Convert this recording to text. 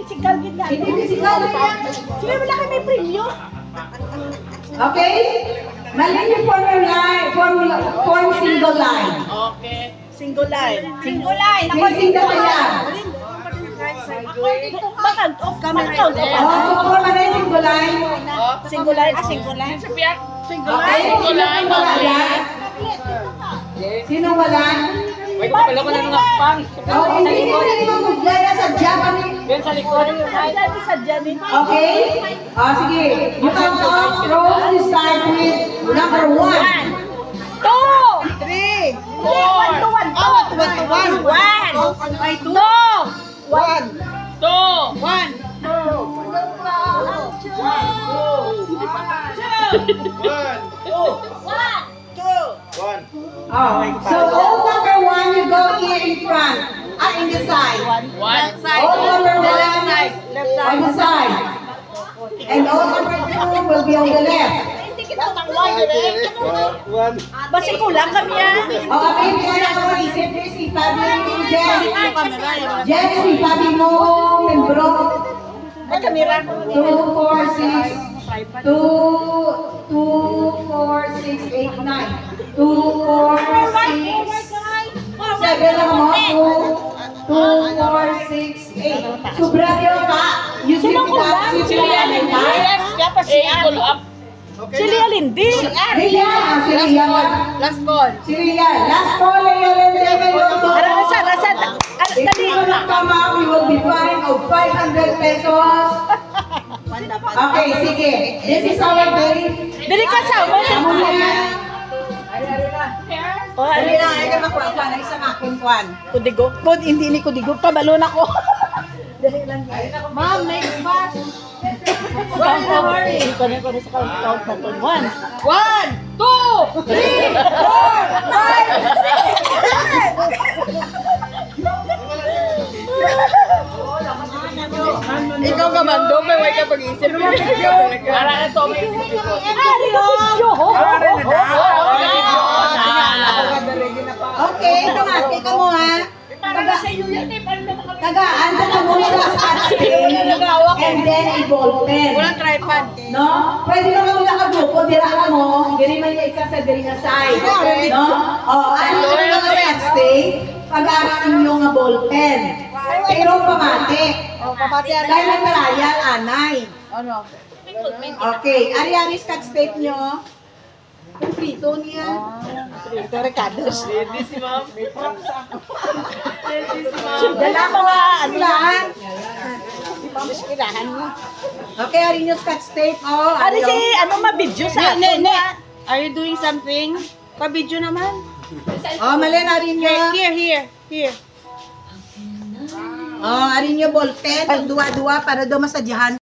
physical din na. Hindi physical yan. Sige, wala kami may premyo. Okay? Mali yung form single line. Okay. Single line. Single line. Facing the kaya. Bakit? Off camera. Oh, form na yung single line. Single line. Single line. Single Okay? line. Sino wala? Sino wala? Wait, pala ko na nung pang. Oh, hindi mo rin mamugla na sa Japanese. Yan sa likod. Sa Janet. Okay? Sige. You count off rows to start with number 1. 2, 3, 4, 1. So all number 1 you go here in front. In the side. All number 1 on the side. And all number 2 will be on the left. Basi kulang kami yan. Okay, kaya ako isip si Fabi Jen. Jen, si Fabi mo, membro. Ay, kamera. 2, 4, 6, 2, 4, 6, 8, 9. 2, 4, 6, 7 lang mo. 2, 4, 6, 8. Sobra yun ka. You see that? Si Lialin ka? Si Lia Lindy. Ria, si Ria. Last call. Si Ria. Last call, Lialin. Arasan. If Dali. you will not come out, you will be fined of 500 pesos. Okay, sige. This is our day. Dali ka sa mo. Amo na yan. Oh, Dali na, ay ka makuha na isang akin kwan. Kudigo. Hindi ni kudigo. Kabalon ako. Dali lang. Ma'am, next pass. Count worry. Ko na sa count na to. 1, 1, 2, 3, 4, 5, 6. Ikaw ka man, doon may way ka pag-isip. Para na to. Okay, ito mo ha. Tagaan ka muna sa scotch tape and then a ball pen. Walang tripod. No? Pwede naman muna ka grupo, dira ka mo, diri man yung isa sa diri nga side. No? Ano naman yung scotch tape? Pag-aarakin yung nga ball pen. Pero pamati. Dahil ang trial, anay. Ano? Okay, ari-ari scotch tape nyo. Pito niya. Ito, Ricardo's. Si ma'am. Dala mo nga. Ano Lahat. Ipamuskirahan mo. Okay, ari nyo scotch tape. Oh, Ano si, mabidyo sa akin? Are you doing something? Pa-video naman. Oh, mali na rin nyo. Here. Oh, ari nyo ball pen. Duwa-duwa para daw masadyahan.